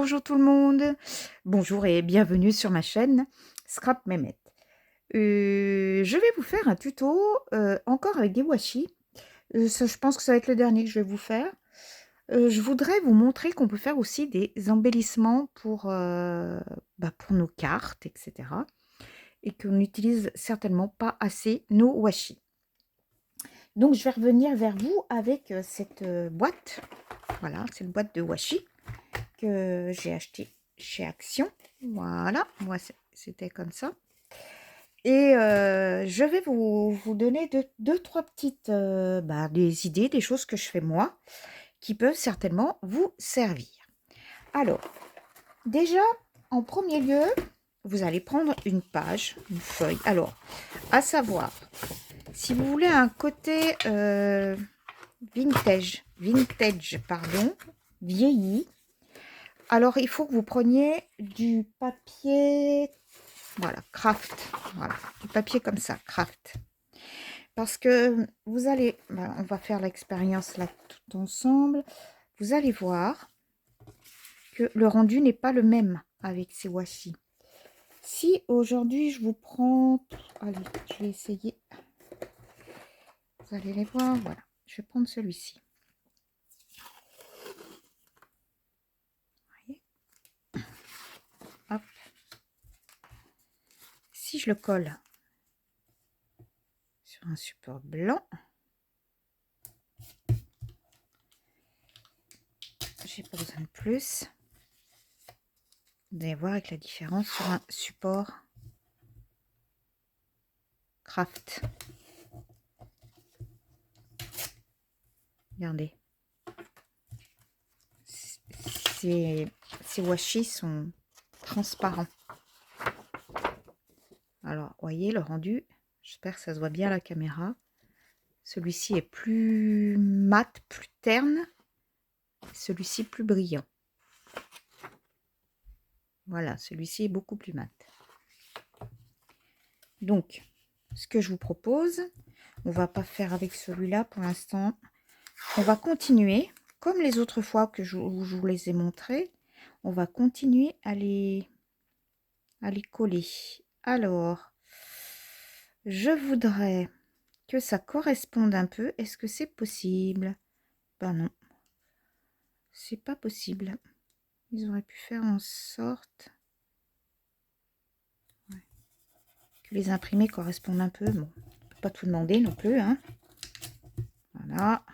bonjour tout le monde. Bonjour et bienvenue sur ma chaîne Scrap Mehmet. Je vais vous faire un tuto encore avec des washi. Ça, je pense que ça va être le dernier que je vais vous faire. Je voudrais vous montrer qu'on peut faire aussi des embellissements pour nos cartes, etc. Et qu'on n'utilise certainement pas assez nos washi. Donc je vais revenir vers vous avec cette boîte. Voilà, cette boîte de washi que j'ai acheté chez Action. Voilà, moi c'était comme ça. Et je vais vous donner deux, trois petites des idées, des choses que je fais moi, qui peuvent certainement vous servir. Alors, déjà, en premier lieu, vous allez prendre une page, une feuille. Alors, à savoir, si vous voulez un côté vintage, vieilli, alors il faut que vous preniez du papier, voilà, craft, voilà, du papier comme ça, craft. Parce que vous allez, on va faire l'expérience là tout ensemble, vous allez voir que le rendu n'est pas le même avec ces washi. Si aujourd'hui je vous prends, allez, je vais essayer, vous allez les voir, voilà, je vais prendre celui-ci. Hop. Si je le colle sur un support blanc, j'ai pas besoin de plus. Vous allez voir avec la différence sur un support craft. Regardez. Ces washi sont transparents. Alors, voyez le rendu. J'espère que ça se voit bien à la caméra. Celui-ci est plus mat, plus terne. Celui-ci plus brillant. Voilà, celui-ci est beaucoup plus mat. Donc, ce que je vous propose, on va pas faire avec celui-là pour l'instant. On va continuer, comme les autres fois que je vous les ai montrés. On va continuer à les coller. Alors, je voudrais que ça corresponde un peu. Est-ce que c'est possible? Ben non, c'est pas possible. Ils auraient pu faire en sorte que les imprimés correspondent un peu. Bon, on peut pas tout demander non plus, hein. Voilà.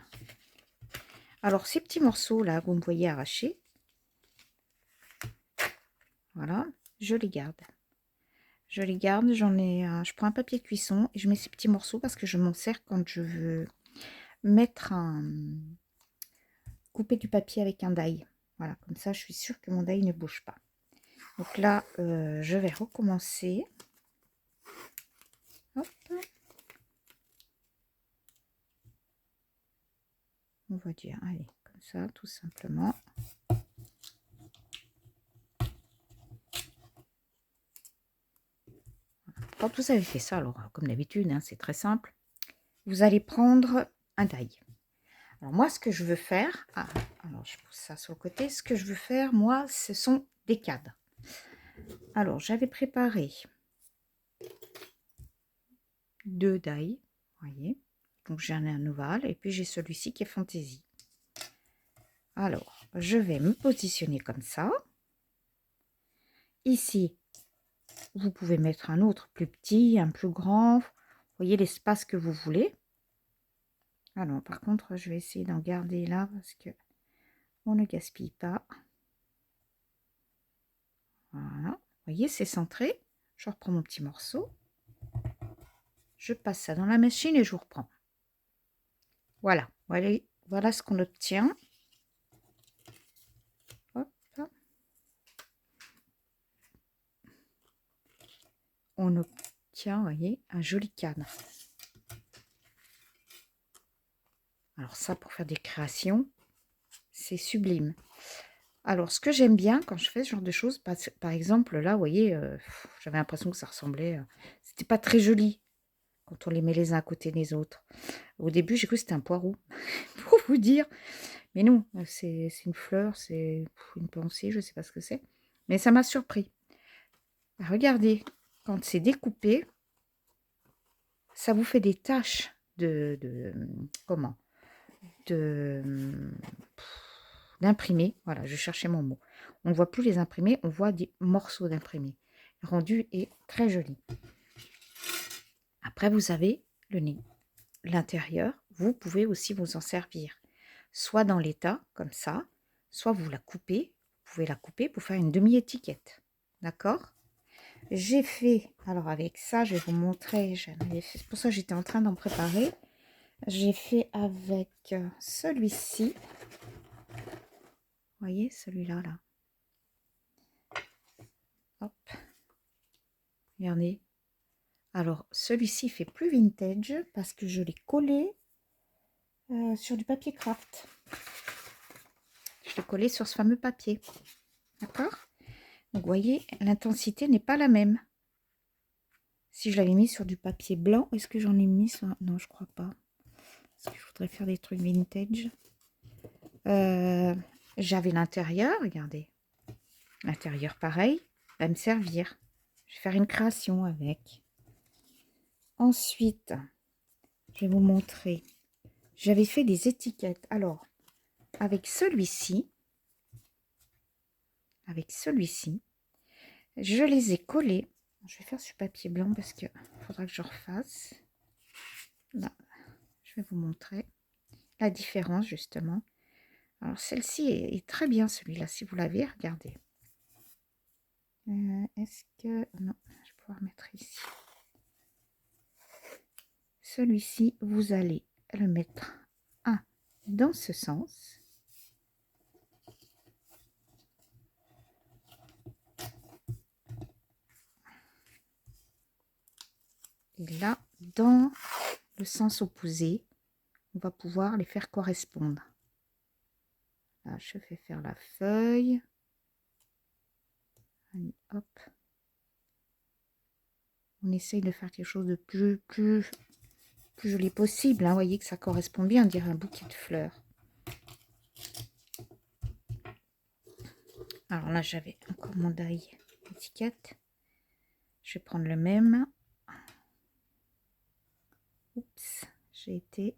Alors, ces petits morceaux là, vous me voyez arrachés. Voilà, je les garde. Je les garde, je prends un papier de cuisson et je mets ces petits morceaux parce que je m'en sers quand je veux mettre couper du papier avec un die. Voilà, comme ça je suis sûre que mon die ne bouge pas. Donc là, je vais recommencer. Hop. On va dire, allez, comme ça, tout simplement. Quand vous avez fait ça, alors comme d'habitude, hein, c'est très simple. Vous allez prendre un die. Alors moi, ce que je veux faire, alors je pousse ça sur le côté. Ce que je veux faire, moi, ce sont des cadres. Alors, j'avais préparé 2 die, voyez. Donc, j'en ai un ovale et puis j'ai celui-ci qui est fantaisie. Alors, je vais me positionner comme ça. Ici, vous pouvez mettre un autre plus petit, un plus grand. Vous voyez l'espace que vous voulez. Alors, par contre, je vais essayer d'en garder là parce que on ne gaspille pas. Voilà. Vous voyez, c'est centré. Je reprends mon petit morceau. Je passe ça dans la machine et je vous reprends. Voilà. Voilà ce qu'on obtient. Hop. On obtient, vous voyez, un joli cadre. Alors ça, pour faire des créations, c'est sublime. Alors, ce que j'aime bien quand je fais ce genre de choses, par exemple, là, vous voyez, j'avais l'impression que ça ressemblait... c'était pas très joli quand on les met les uns à côté des autres. Au début, j'ai cru que c'était un poireau, pour vous dire. Mais non, c'est une fleur, c'est une pensée, je ne sais pas ce que c'est. Mais ça m'a surpris. Regardez, quand c'est découpé, ça vous fait des taches comment? De D'imprimés. Voilà, je cherchais mon mot. On ne voit plus les imprimés, on voit des morceaux d'imprimés. Le rendu est très joli. Après, vous avez le nez. L'intérieur, vous pouvez aussi vous en servir. Soit dans l'état, comme ça, soit vous la coupez. Vous pouvez la couper pour faire une demi-étiquette. D'accord? J'ai fait, alors avec ça, je vais vous montrer, c'est pour ça que j'étais en train d'en préparer. J'ai fait avec celui-ci. Vous voyez, celui-là, là. Hop. Regardez. Alors, celui-ci fait plus vintage parce que je l'ai collé sur du papier craft. Je l'ai collé sur ce fameux papier. D'accord? Donc, vous voyez, l'intensité n'est pas la même. Si je l'avais mis sur du papier blanc, est-ce que j'en ai mis sur... Non, je crois pas. Parce que je voudrais faire des trucs vintage. J'avais l'intérieur, regardez. L'intérieur, pareil, va me servir. Je vais faire une création avec. Ensuite, je vais vous montrer. J'avais fait des étiquettes. Alors, avec celui-ci, je les ai collés. Je vais faire sur papier blanc parce que faudra que je refasse. Là, je vais vous montrer la différence justement. Alors, celle-ci est très bien, celui-là, si vous l'avez, regardez. Est-ce que... Non, je vais pouvoir mettre ici. Celui-ci, vous allez le mettre dans ce sens. Et là, dans le sens opposé, on va pouvoir les faire correspondre. Là, je vais faire la feuille. Allez, hop. On essaye de faire quelque chose de plus joli possible. Hein. Vous voyez que ça correspond bien, on dirait un bouquet de fleurs. Alors là, j'avais un commandaille étiquette. Je vais prendre le même. Oups, j'ai été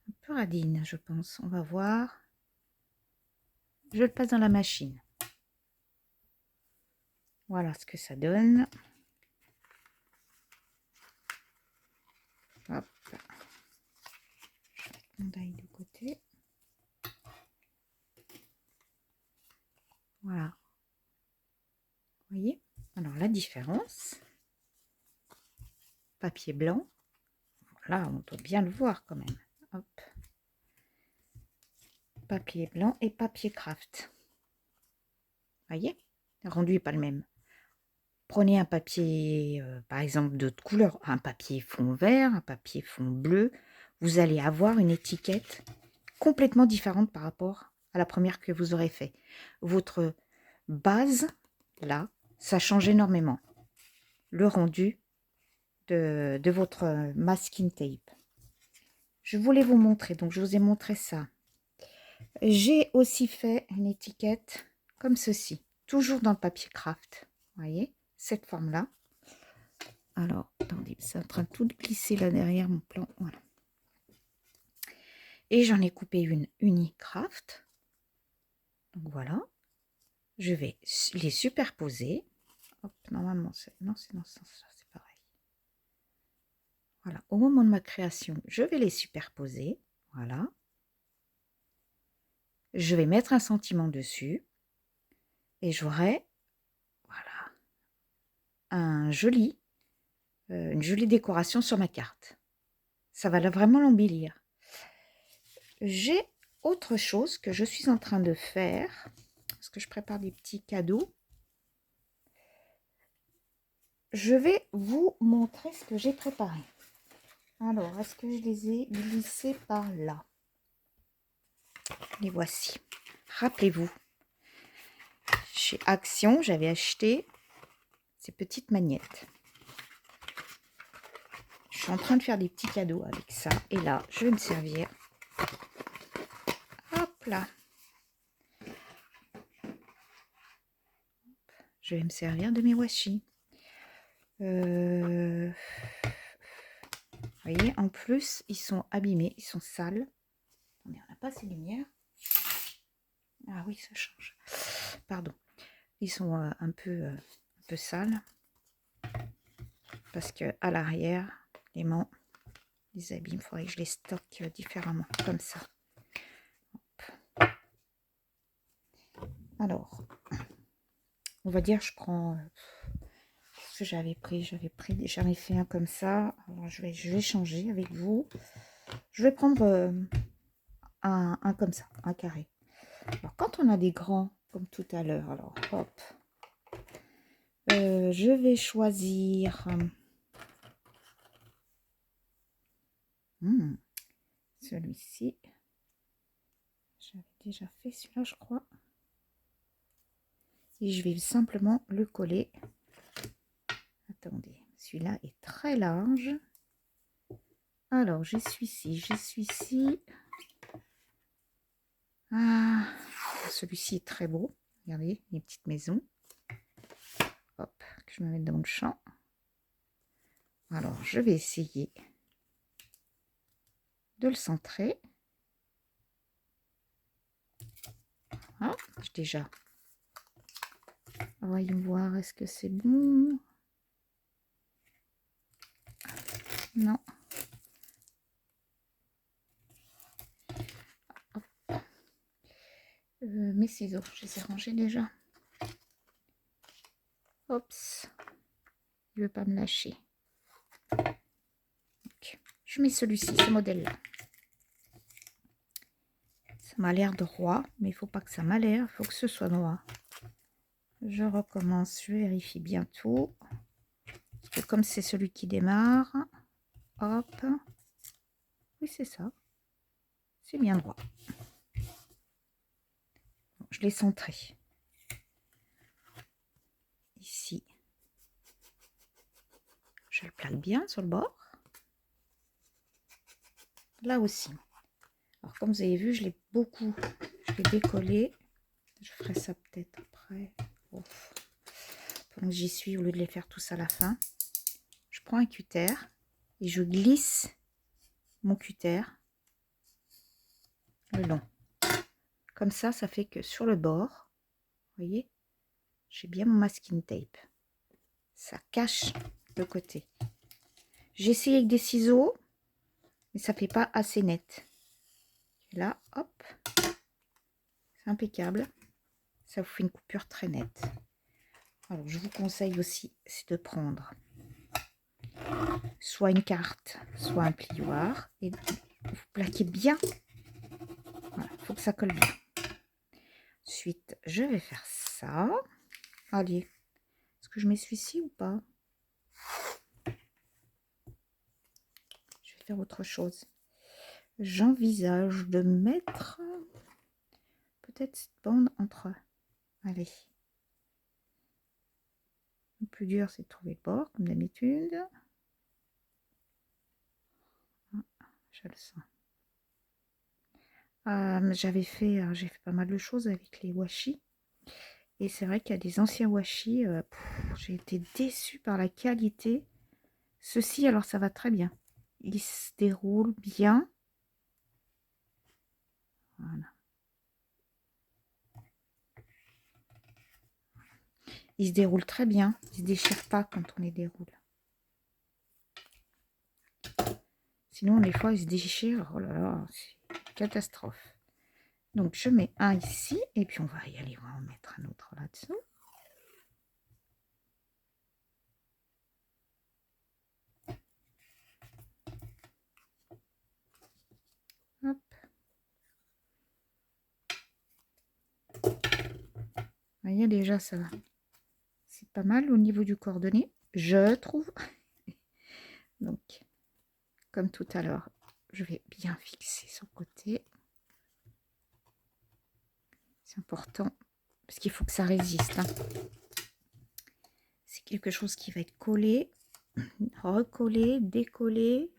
un peu radine, je pense. On va voir. Je le passe dans la machine. Voilà ce que ça donne. Hop. Je vais mettre mon die de côté. Voilà. Vous voyez? Alors la différence. Papier blanc. Là, on doit bien le voir quand même. Hop. Papier blanc et papier craft. Voyez, le rendu n'est pas le même. Prenez un papier, par exemple, d'autres couleurs, un papier fond vert, un papier fond bleu. Vous allez avoir une étiquette complètement différente par rapport à la première que vous aurez fait. Votre base, là, ça change énormément. Le rendu de votre masking tape. Je voulais vous montrer, donc je vous ai montré ça. J'ai aussi fait une étiquette comme ceci, toujours dans le papier craft. Vous voyez, cette forme-là. Alors, attendez, c'est en train de tout glisser là derrière mon plan. Voilà. Et j'en ai coupé une Unicraft. Donc voilà. Je vais les superposer. Hop, normalement, non, c'est dans ce sens-là, c'est pareil. Voilà, au moment de ma création, je vais les superposer. Voilà. Je vais mettre un sentiment dessus. Et j'aurai, voilà, une jolie décoration sur ma carte. Ça va vraiment l'embellir. J'ai autre chose que je suis en train de faire, parce que je prépare des petits cadeaux. Je vais vous montrer ce que j'ai préparé. Alors, est-ce que je les ai glissés par là? Les voici. Rappelez-vous, chez Action, j'avais acheté ces petites magnettes. Je suis en train de faire des petits cadeaux avec ça. Et là, je vais me servir là. Je vais me servir de mes washi. Vous voyez, en plus, ils sont abîmés, ils sont sales. Attendez, on n'a pas assez de lumière. Ah oui, ça change. Pardon. Ils sont un peu sales. Parce que à l'arrière, les mains, les abîmes, il faudrait que je les stocke différemment, comme ça. Hop. Alors, on va dire, je prends ce que j'avais pris. J'en ai fait un comme ça. Alors, je vais changer avec vous. Je vais prendre un comme ça, un carré. Alors, quand on a des grands, comme tout à l'heure, alors, hop. Je vais choisir celui-ci. J'avais déjà fait celui-là, je crois. Et je vais simplement le coller. Attendez, celui-là est très large. Alors, je suis ici. Ah, celui-ci est très beau. Regardez, les petites maisons. Hop, que je me mette dans le champ. Alors, je vais essayer de le centrer. Ah, déjà. Voyons voir, est-ce que c'est bon? Non. Mes ciseaux, je les ai rangés déjà. Oups. Il ne veut pas me lâcher. Donc, je mets celui-ci, ce modèle-là. Ça m'a l'air droit, mais il ne faut pas que ça m'a l'air, il faut que ce soit noir. Je recommence, je vérifie bien tout. Parce que comme c'est celui qui démarre, hop. Oui, c'est ça. C'est bien droit. Bon, je l'ai centré. Ici. Je le plaque bien sur le bord. Là aussi. Alors, comme vous avez vu, je l'ai décollé. Je ferai ça peut-être après. Ouf. Pendant que j'y suis, au lieu de les faire tous à la fin. Je prends un cutter et je glisse mon cutter le long. Comme ça, ça fait que sur le bord, vous voyez, j'ai bien mon masking tape. Ça cache le côté. J'ai essayé avec des ciseaux, mais ça fait pas assez net. Et là, hop, c'est impeccable. Ça vous fait une coupure très nette. Alors, je vous conseille aussi, c'est de prendre soit une carte, soit un plioir, et vous plaquez bien. Voilà, il faut que ça colle bien. Ensuite, je vais faire ça. Allez, est-ce que je m'essuie ici ou pas? Je vais faire autre chose. J'envisage de mettre peut-être cette bande entre. Allez. Le plus dur, c'est de trouver le bord, comme d'habitude. Ah, je le sens. J'ai fait pas mal de choses avec les washi. Et c'est vrai qu'il y a des anciens washi. J'ai été déçue par la qualité. Ceci, alors ça va très bien. Il se déroule bien. Voilà. Il se déroule très bien. Il ne se déchire pas quand on les déroule. Sinon, des fois, il se déchire. Oh là là, c'est une catastrophe. Donc, je mets un ici. Et puis, on va y aller. On va en mettre un autre là-dessous. Hop. Vous voyez, déjà, ça va. C'est pas mal au niveau du coordonné, je trouve. Donc, comme tout à l'heure, je vais bien fixer sur le côté. C'est important parce qu'il faut que ça résiste. Hein. C'est quelque chose qui va être collé, recollé, décollé.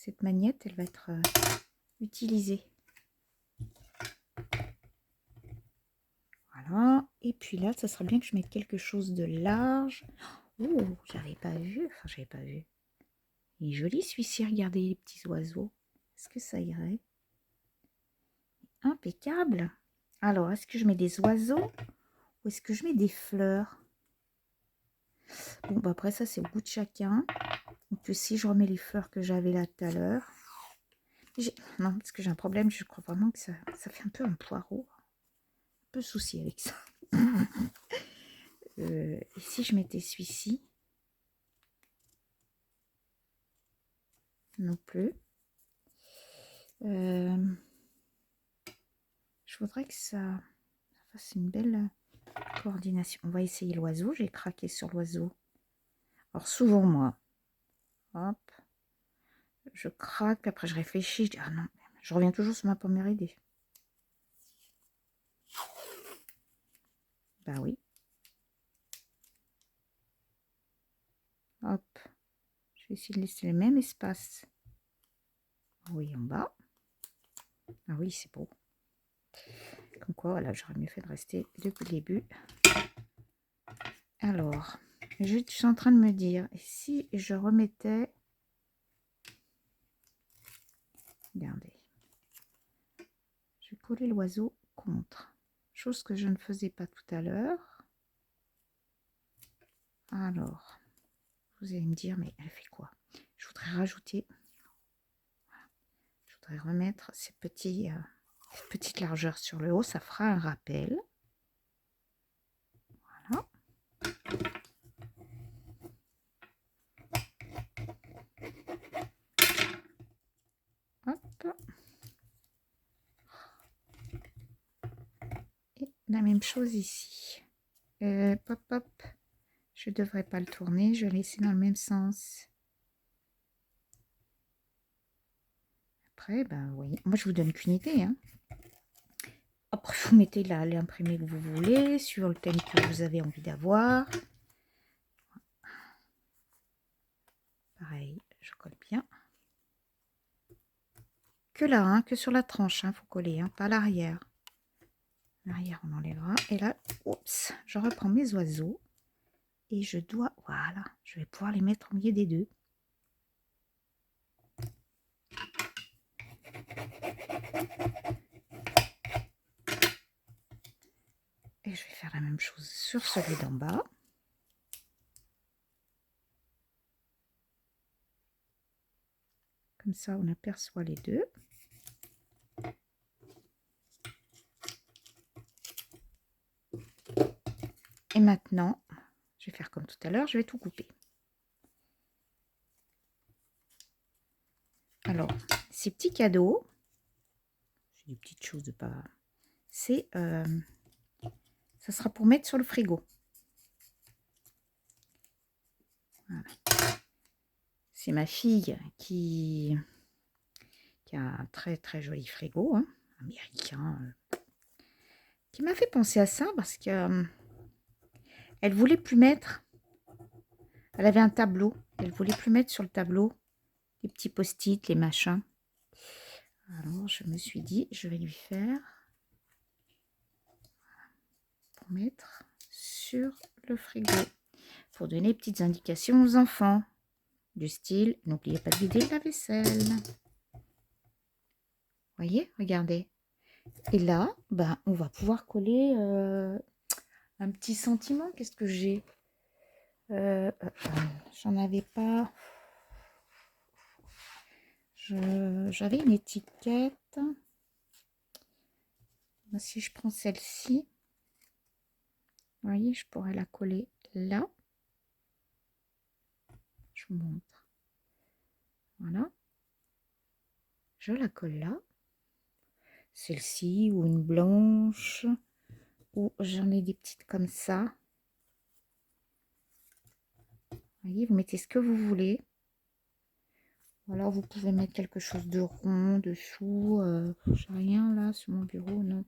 cette magnette, elle va être utilisée. Voilà. Et puis là, ça serait bien que je mette quelque chose de large. Oh, j'avais pas vu. Enfin, j'avais pas vu. Il est joli celui-ci, regardez les petits oiseaux. Est-ce que ça irait? Impeccable. Alors, est-ce que je mets des oiseaux ou est-ce que je mets des fleurs? Bon, bah après ça, c'est au goût de chacun. Donc si je remets les fleurs que j'avais là tout à l'heure. Non, parce que j'ai un problème, je crois vraiment que ça fait un peu un poireau. Un peu souci avec ça. Et si je mettais celui-ci? Non plus. Je voudrais que ça fasse une belle coordination. On va essayer l'oiseau. J'ai craqué sur l'oiseau. Alors souvent, moi, hop, je craque, après je réfléchis, je dis, ah non, je reviens toujours sur ma première idée. Bah oui. Hop. Je vais essayer de laisser le même espace. Oui, en bas. Ah oui, c'est beau. Comme quoi, voilà, j'aurais mieux fait de rester depuis le début. Alors, je suis en train de me dire, et si je remettais... Regardez. Je vais coller l'oiseau contre. Chose que je ne faisais pas tout à l'heure. Alors, vous allez me dire, mais elle fait quoi? Je voudrais rajouter... Je voudrais remettre ces petites largeurs sur le haut. Ça fera un rappel. Voilà. Hop. Et la même chose ici. Pop, pop. Je ne devrais pas le tourner. Je vais laisser dans le même sens. Après, ben oui. Moi, je vous donne qu'une idée. Hein. Après, vous mettez l'imprimé que vous voulez, sur le thème que vous avez envie d'avoir. Pareil, je colle bien. Que là, hein, que sur la tranche, hein, faut coller, hein, pas à l'arrière. L'arrière, on enlèvera. Et là, oups, je reprends mes oiseaux. Et je dois, voilà, je vais pouvoir les mettre au milieu des deux. Et je vais faire la même chose sur celui d'en bas. Comme ça, on aperçoit les deux. Et maintenant, je vais faire comme tout à l'heure, je vais tout couper. Alors, ces petits cadeaux, c'est des petites choses de pas... C'est, ça sera pour mettre sur le frigo. Voilà. C'est ma fille qui a un très très joli frigo, hein, américain, qui m'a fait penser à ça parce que elle voulait plus mettre... Elle avait un tableau, elle voulait plus mettre sur le tableau les petits post-it, les machins. Alors, je me suis dit, je vais lui faire pour mettre sur le frigo. Pour donner des petites indications aux enfants. Du style, n'oubliez pas de vider la vaisselle. Voyez, regardez. Et là, ben, on va pouvoir coller un petit sentiment. Qu'est-ce que j'ai? J'en avais pas. J'avais une étiquette. Si je prends celle-ci, vous voyez, je pourrais la coller là. Je vous montre. Voilà. Je la colle là. Celle-ci ou une blanche. Ou j'en ai des petites comme ça. Vous voyez, vous mettez ce que vous voulez. Ou alors vous pouvez mettre quelque chose de rond dessous. J'ai rien là sur mon bureau, non.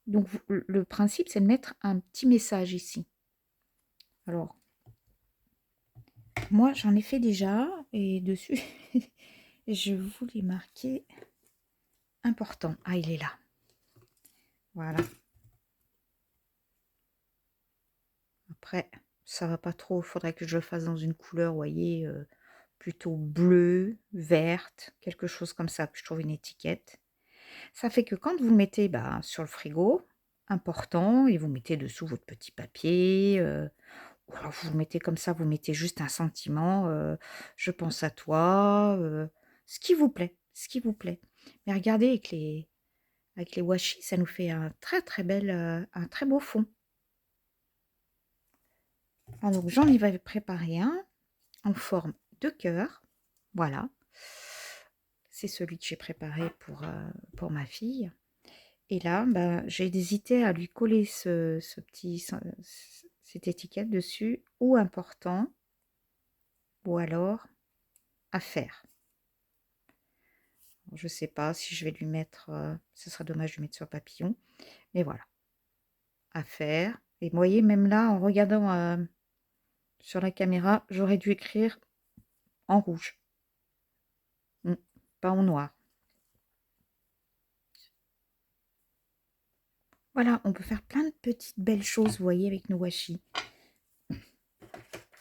Donc le principe, c'est de mettre un petit message ici. Alors, moi, j'en ai fait déjà. et dessus, je voulais marquer important. Ah, il est là. Voilà. Après, ça va pas trop. Il faudrait que je le fasse dans une couleur, vous voyez, plutôt bleue, verte, quelque chose comme ça, que je trouve une étiquette. Ça fait que quand vous le mettez bah, sur le frigo, important, et vous mettez dessous votre petit papier, ou alors vous le mettez comme ça, vous mettez juste un sentiment, je pense à toi, ce qui vous plaît, ce qui vous plaît. Mais regardez, avec les washi, ça nous fait un très très bel, un très beau fond. Ah, donc j'en ai préparé un en forme de cœur. Voilà. C'est celui que j'ai préparé pour ma fille. Et là, bah, j'ai hésité à lui coller cette étiquette dessus, ou important, ou alors à faire. Je ne sais pas si je vais lui mettre, ce sera dommage de lui mettre sur papillon, mais voilà, à faire. Et vous voyez, même là, en regardant sur la caméra, j'aurais dû écrire en rouge, pas en noir. Voilà, on peut faire plein de petites belles choses, vous voyez, avec nos washi.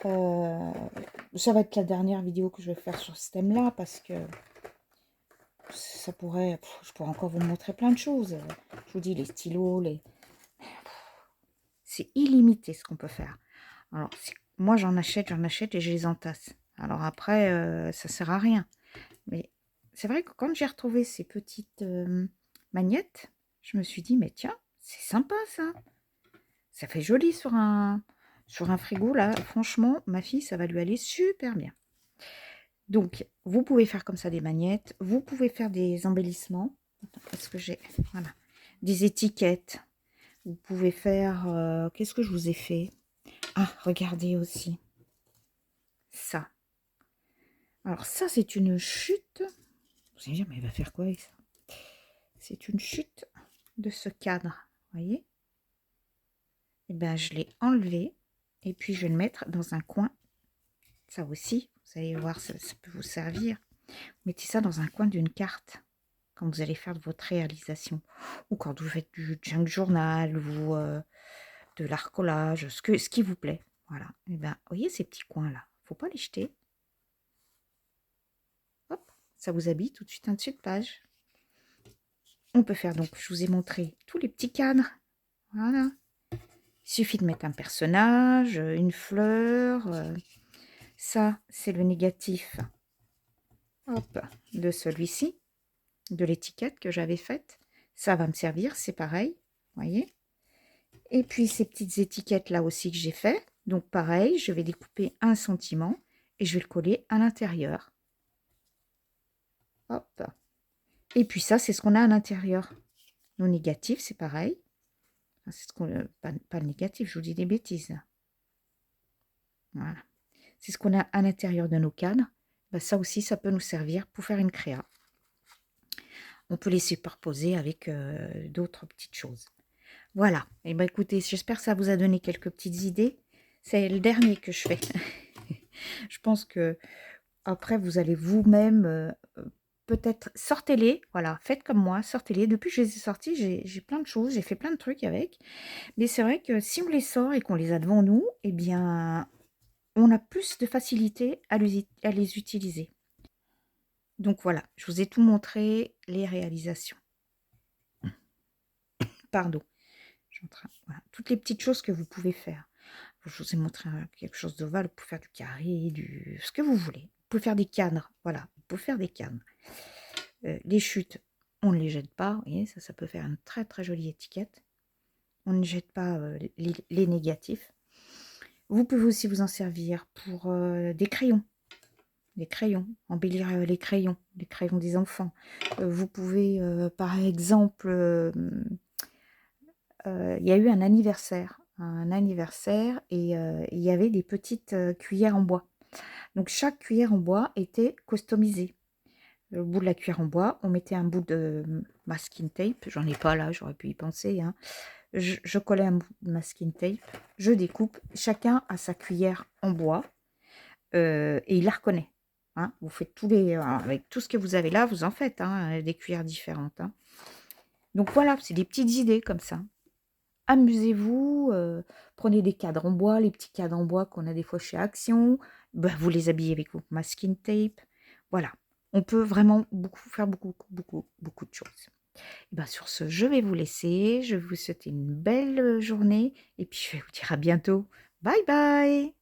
Ça va être la dernière vidéo que je vais faire sur ce thème-là, parce que ça pourrait, je pourrais encore vous montrer plein de choses. Je vous dis, les stylos, c'est illimité ce qu'on peut faire. Alors, moi j'en achète et je les entasse. Alors après, ça sert à rien. Mais c'est vrai que quand j'ai retrouvé ces petites magnettes, je me suis dit, mais tiens, c'est sympa ça. Ça fait joli sur un frigo, là. Franchement, ma fille, ça va lui aller super bien. Donc, vous pouvez faire comme ça des magnettes. Vous pouvez faire des embellissements. Est-ce que j'ai... Voilà. Des étiquettes. Vous pouvez faire... qu'est-ce que je vous ai fait? Ah, regardez aussi. Ça. Alors ça, c'est une chute. Vous allez dire, mais il va faire quoi avec ça? C'est une chute de ce cadre. Vous voyez? Et bien, je l'ai enlevé. Et puis, je vais le mettre dans un coin. Ça aussi, vous allez voir, ça peut vous servir. Mettez ça dans un coin d'une carte quand vous allez faire de votre réalisation. Ou quand vous faites du junk journal ou de l'art collage, ce qui vous plaît. Voilà. Et bien, vous voyez ces petits coins-là. Faut pas les jeter. Hop, ça vous habille tout de suite un dessus de page. On peut faire donc, je vous ai montré tous les petits cadres. Voilà. Il suffit de mettre un personnage, une fleur. Ça, c'est le négatif. Hop, de celui-ci, de l'étiquette que j'avais faite. Ça va me servir, c'est pareil. Voyez. Et puis ces petites étiquettes là aussi que j'ai fait. Donc pareil, je vais découper un sentiment et je vais le coller à l'intérieur. Hop. Et puis ça, c'est ce qu'on a à l'intérieur. Nos négatifs, c'est pareil. C'est ce qu'on, pas le négatif, je vous dis des bêtises. Voilà. C'est ce qu'on a à l'intérieur de nos cadres. Ben, ça aussi, ça peut nous servir pour faire une créa. On peut les superposer avec d'autres petites choses. Voilà. Et ben écoutez, j'espère que ça vous a donné quelques petites idées. C'est le dernier que je fais. Je pense que après, vous allez vous-même, peut-être, sortez-les, voilà, faites comme moi, sortez-les. Depuis que je les ai sortis, j'ai plein de choses, j'ai fait plein de trucs avec. Mais c'est vrai que si on les sort et qu'on les a devant nous, eh bien, on a plus de facilité à les utiliser. Donc voilà, je vous ai tout montré, les réalisations. Pardon. Voilà, toutes les petites choses que vous pouvez faire. Je vous ai montré quelque chose d'ovale, vous pouvez faire du carré, ce que vous voulez. Vous pouvez faire des cadres, voilà, vous pouvez faire des cadres. Les chutes, on ne les jette pas, vous voyez, ça peut faire une très très jolie étiquette. On ne jette pas les négatifs. Vous pouvez aussi vous en servir pour des crayons. Les crayons, embellir les crayons des enfants. Vous pouvez, par exemple, il y a eu un anniversaire et il y avait des petites cuillères en bois. Donc chaque cuillère en bois était customisée. Au bout de la cuillère en bois, on mettait un bout de masking tape. J'en ai pas là, j'aurais pu y penser. Hein. Je collais un bout de masking tape, je découpe. Chacun a sa cuillère en bois et il la reconnaît. hein. Vous faites tous les avec tout ce que vous avez là, vous en faites, hein, des cuillères différentes, hein. Donc voilà, c'est des petites idées comme ça. Amusez-vous, prenez des cadres en bois, les petits cadres en bois qu'on a des fois chez Action, bah, vous les habillez avec vos masking tape. Voilà, on peut vraiment beaucoup faire beaucoup, beaucoup, beaucoup de choses. Et bah, sur ce, je vais vous laisser, je vais vous souhaiter une belle, journée et puis je vais vous dire à bientôt. Bye bye!